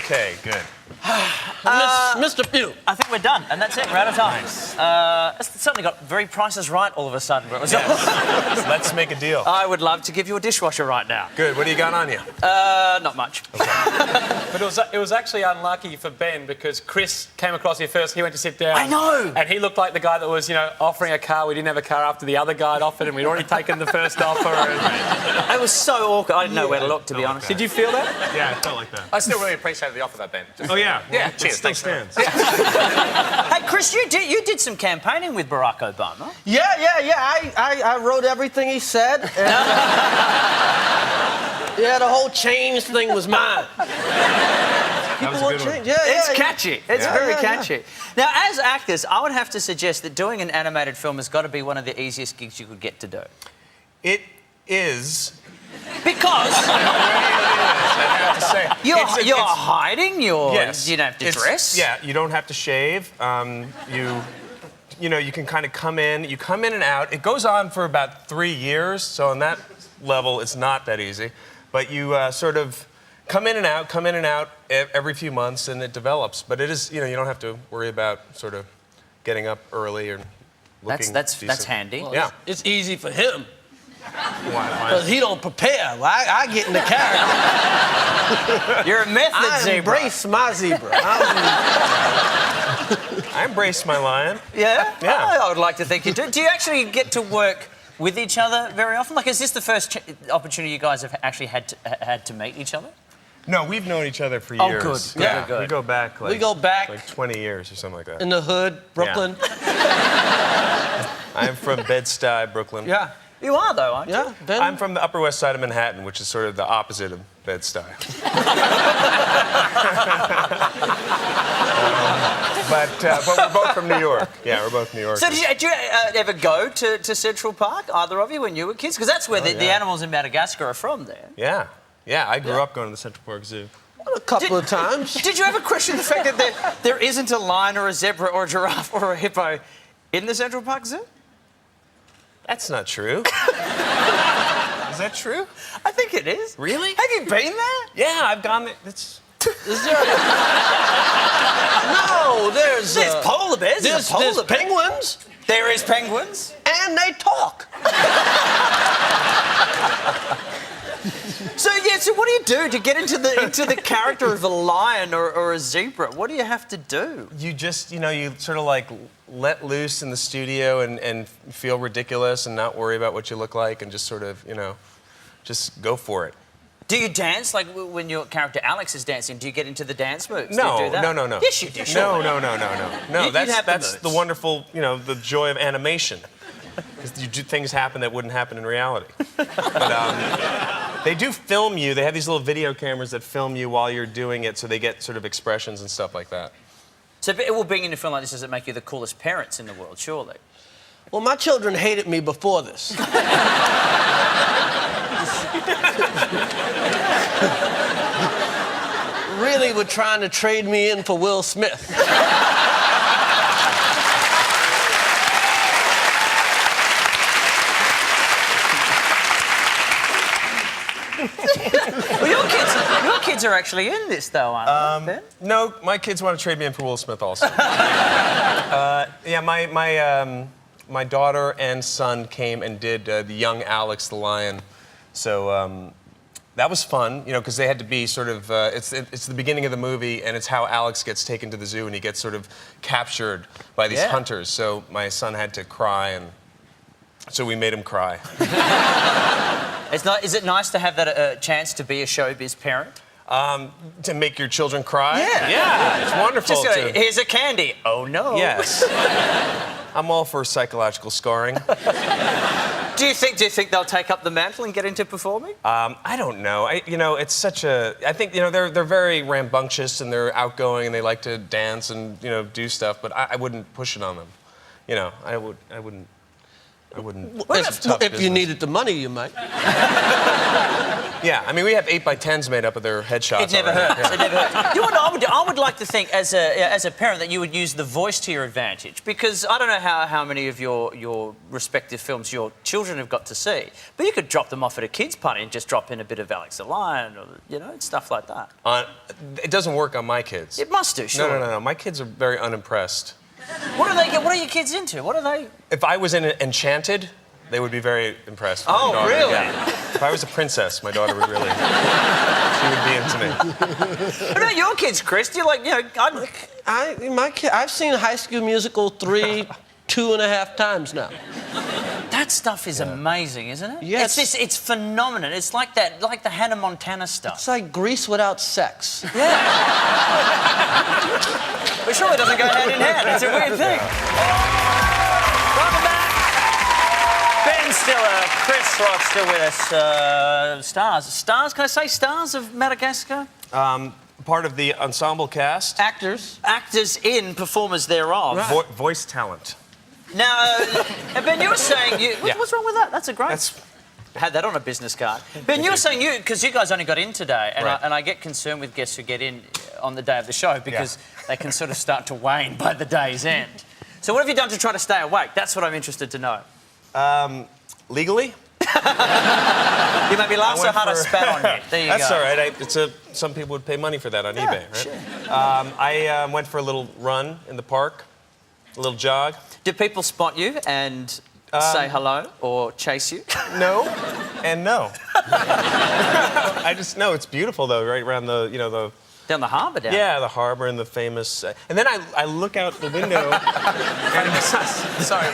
Okay, good. Mr. Pugh. I think we're done, and that's it. We're out of time. It's certainly got very Prices Right all of a sudden. Yes. Let's make a deal. I would love to give you a dishwasher right now. Good. What do you got on you? Not much. Okay. But it was actually unlucky for Ben because Chris came across here first. He went to sit down. I know. And he looked like the guy that was, offering a car. We didn't have a car after the other guy had offered, and we'd already taken the first offer. It was so awkward. I didn't know where to look, to be honest. Did you feel that? Yeah, I felt like that. I still really appreciated the offer, though, Ben. Oh, yeah? Yeah, cheers. Still stands. Hey, Chris, you did some campaigning with Barack Obama. Yeah. I wrote everything he said. And, yeah, the whole change thing was mine. People want change. Yeah, It's yeah. catchy. It's very catchy. Now, as actors, I would have to suggest that doing an animated film has got to be one of the easiest gigs you could get to do. It is. Because I have to say. you're hiding, Yes. you don't have to dress. Yeah, you don't have to shave. You can kind of come in. You come in and out. It goes on for about 3 years, so on that level, it's not that easy. But you sort of come in and out every few months, and it develops. But it is, you don't have to worry about sort of getting up early or looking That's decent. handy. Well, Yeah. It's easy for him. Why? Because he don't prepare. Well, I get in the character. You're a method I zebra. embrace my zebra. I embrace my lion. Yeah? Yeah. I would like to think you do. Do you actually get to work with each other very often? Like, is this the first opportunity you guys have actually had to meet each other? No, we've known each other for Oh, years. good. Yeah, Good. we go back like 20 years or something like that. In the hood, Brooklyn. I'm from Bed Stuy, Brooklyn. Yeah. You are, though, aren't you? Yeah. Ben? I'm from the Upper West Side of Manhattan, which is sort of the opposite of Bed Stuy. But we're both from New York. Yeah, we're both New Yorkers. So did you ever go to Central Park, either of you, when you were kids? Because that's where the animals in Madagascar are from there. Yeah. Yeah, I grew up going to the Central Park Zoo. A couple of times. Did you ever question the fact that there isn't a lion or a zebra or a giraffe or a hippo in the Central Park Zoo? That's not true. Is that true? I think it is. Really? Have you been there? Yeah, I've gone there. It's... Is there... No, there's polar bears. There's penguins. There is penguins. And they talk. So what do you do to get into the character of a lion or a zebra? What do you have to do? You just, you sort of like let loose in the studio and feel ridiculous and not worry about what you look like and just sort of, just go for it. Do you dance? Like when your character Alex is dancing, do you get into the dance moves? No, do you do that? no. Yes, you do. Sure. No. You'd have That's the the wonderful, the joy of animation. Things happen that wouldn't happen in reality. But they do film you. They have these little video cameras that film you while you're doing it, so they get sort of expressions and stuff like that. So, being in a film like this, does it make you the coolest parents in the world? Surely. Well, my children hated me before this. Really were trying to trade me in for Will Smith. Well, your kids are actually in this, though, aren't they? No, my kids want to trade me in for Will Smith also. Yeah, my daughter and son came and did the young Alex the Lion. So that was fun, because they had to be sort of, it's the beginning of the movie, and it's how Alex gets taken to the zoo and he gets sort of captured by these hunters. So my son had to cry, and so we made him cry. Is it nice to have that chance to be a showbiz parent? To make your children cry? Yeah. Yeah, it's wonderful. Just go, here's a candy. Oh, no. Yes. I'm all for psychological scarring. Do you think they'll take up the mantle and get into performing? I don't know. It's such a... I think, they're very rambunctious and they're outgoing and they like to dance and, do stuff, but I wouldn't push it on them. I wouldn't... If you needed the money, you might. Yeah, I mean, we have 8x10s made up of their headshots. It never already. hurts. It never hurts. You know what I would like to think as a parent that you would use the voice to your advantage, because I don't know how many of your respective films your children have got to see, but you could drop them off at a kids' party and just drop in a bit of Alex the Lion, or stuff like that. It doesn't work on my kids. It must do, sure. No. My kids are very unimpressed. What are your kids into? What are they? If I was in Enchanted, they would be very impressed. with Oh, my daughter. really? Yeah. If I was a princess, my daughter would really. She would be into me. What about your kids, Chris? Do you like, I've seen High School Musical 2.5 times now. That stuff is amazing, isn't it? Yeah, It's phenomenal. It's like the Hannah Montana stuff. It's like Grease without sex. Yeah. But surely it doesn't go hand in hand. It's a weird thing. Welcome back. Ben Stiller, Chris Rock still with us. Stars, can I say stars of Madagascar? Part of the ensemble cast. Actors. Actors in, performers thereof. Right. Voice talent. Now, Ben, you were saying... What's wrong with that? That's a great... That's... I had that on a business card. Ben, you were saying because you guys only got in today, and, Right. I get concerned with guests who get in on the day of the show because they can sort of start to wane by the day's end. So what have you done to try to stay awake? That's what I'm interested to know. Legally? You made me laugh so hard I spat on you. There you That's go. all right. Some people would pay money for that on eBay, right? Sure. I went for a little run in the park, a little jog. Do people spot you and say hello or chase you? No, and no. I just know it's beautiful though, right around the Down the harbour down. Yeah, the harbour and the famous. And then I look out the window. And Sorry.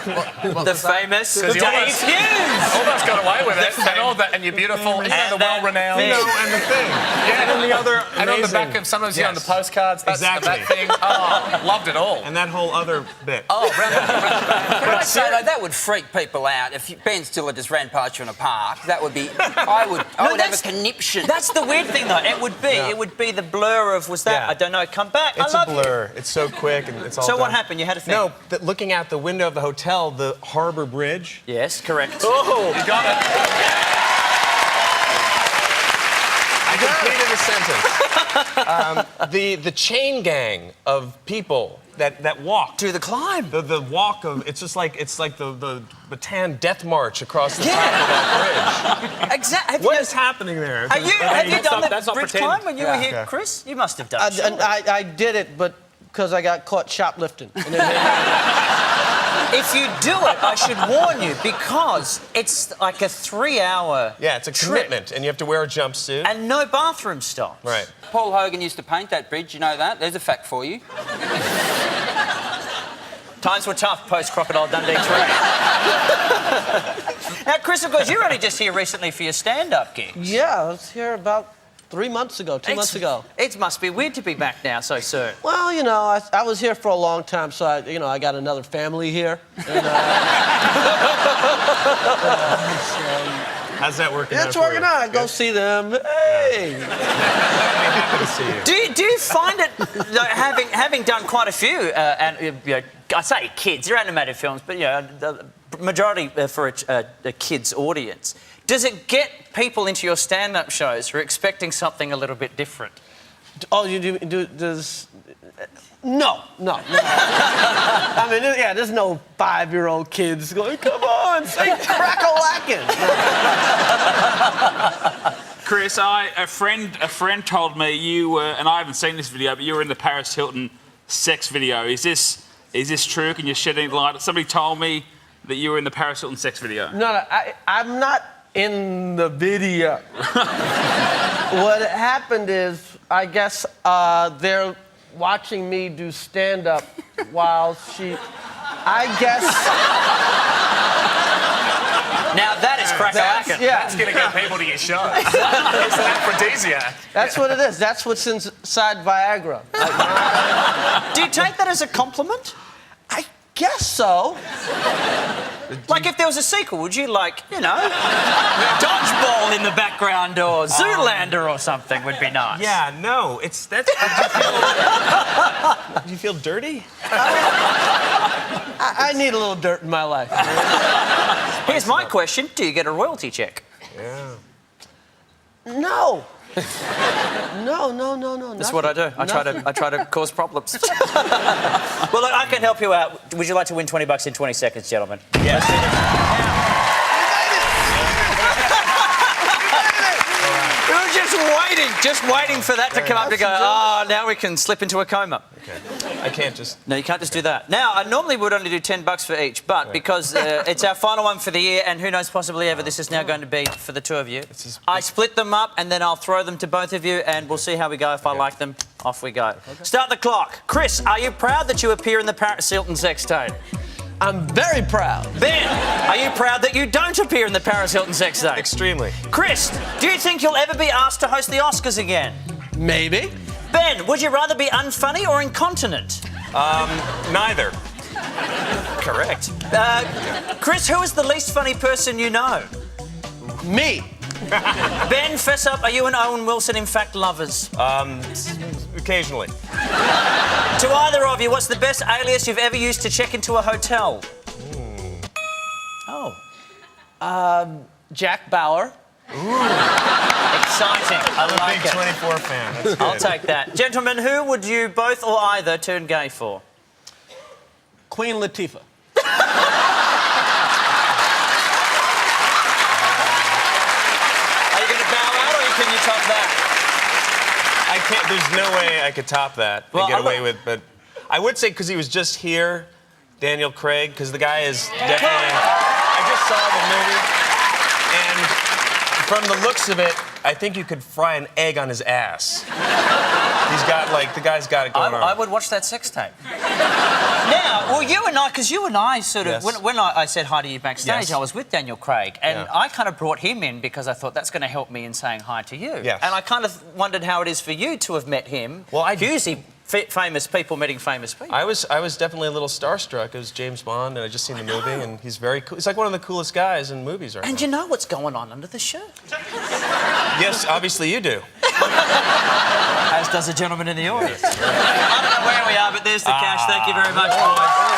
The famous Dave you almost- Hughes. Almost got away with it. And all that, and you're beautiful. And the that well-renowned. thing. and the thing. Yeah, and the other. And on the amazing- back of sometimes on the Yes. postcards. That's Exactly. that thing. Oh, loved it all. And that whole other bit. Can I say though, that would freak people out if Ben Stiller just ran past you in a park. That would be. I would have a that's- conniption. That's the weird thing, though. It would be the blur of was that Yeah. I don't know. Come back. It's I love a blur. It's so quick and it's all. So what done. happened? You had a thing. No, looking out the window of the hotel, the Harbour Bridge. Yes, correct. Oh, You got it. I completed a sentence. The chain gang of people that walk. Do the climb. The walk of it's like the Bataan Death March across the top of that bridge. Exactly. What is happening there? Have you done that's the not bridge pretend. climb when you were here, Yeah. Chris? You must have done it. surely. I did it, but because I got caught shoplifting. And then If you do it, I should warn you because it's like a 3-hour Yeah, it's a commitment, and you have to wear a jumpsuit. and no bathroom stops. Right. Paul Hogan used to paint that bridge. You know that? There's a fact for you. Times were tough post Crocodile Dundee 3. Now, Chris, of course, you were only just here recently for your stand-up gig. yeah, I was here about 3 months ago, 2 months ago. It must be weird to be back now so soon. Well, I was here for a long time, so I got another family here. And, How's that working out? it's for working you? out. I go see them. Hey. Happy to see you. Do you find it, having done quite a few, and I say kids, they're animated films, but the majority for a kids' audience, does it get people into your stand-up shows who are expecting something a little bit different? Oh, you do does? No. I mean, there's no 5-year-old kids going, come on, say crack-a-lackin'. Chris, a friend told me you were, and I haven't seen this video, but you were in the Paris Hilton sex video. Is this true? Can you shed any light? Somebody told me that you were in the Paris Hilton sex video. No, I'm not in the video. What happened is, I guess they're watching me do stand-up while I guess... Now that is crack-a-lackin'. That's going to get people to your show. It's an aphrodisiac. That's what it is. That's what's inside Viagra. Do you take that as a compliment? I guess so. Like if there was a sequel, would you Dodgeball in the background or Zoolander or something would be nice? Yeah, no, do you feel dirty? I need a little dirt in my life. Here's my question. Do you get a royalty check? Yeah. No. No. That's what I do. I try to cause problems. Well, look, I can help you out. Would you like to win $20 in 20 seconds, gentlemen? Yes. We were just waiting for that to come up to go, now we can slip into a coma. Okay. I can't just... No, you can't just do that. Now, I normally would only do $10 for each, but because it's our final one for the year, and who knows, possibly ever, this is now going to be for the two of you. I split them up, and then I'll throw them to both of you, and we'll see how we go. If I like them, off we go. Okay. Start the clock. Chris, are you proud that you appear in the Paris Hilton sex tape? I'm very proud. Ben, are you proud that you don't appear in the Paris Hilton sex tape? Extremely. Chris, do you think you'll ever be asked to host the Oscars again? Maybe. Ben, would you rather be unfunny or incontinent? Neither. Correct. Chris, who is the least funny person you know? Me. Ben, fess up, are you and Owen Wilson in fact lovers? Occasionally. To either of you, what's the best alias you've ever used to check into a hotel? Oh. Jack Bauer. Exciting. I I'm a like big it. 24 fan. That's good. I'll take that. Gentlemen, who would you both or either turn gay for? Queen Latifah. Are you going to bow out or can you top that? I can't. There's no way I could top that and get away with. But I would say because he was just here, Daniel Craig, because the guy is definitely. I just saw the movie, and from the looks of it, I think you could fry an egg on his ass. He's got the guy's got it going on. I would watch that sex tape. Now, well, you and I, because you and I sort of, Yes. when I said hi to you backstage, Yes. I was with Daniel Craig, and Yeah. I kind of brought him in because I thought that's going to help me in saying hi to you. Yes. And I kind of wondered how it is for you to have met him. Well, Hughes, famous people meeting famous people. I was definitely a little starstruck. It was James Bond, and I just seen the movie, and he's very cool. He's like one of the coolest guys in movies right now. And you know what's going on under the shirt. Yes, obviously you do. As does a gentleman in the audience. I don't know where we are, but there's the cash. Thank you very much, boys.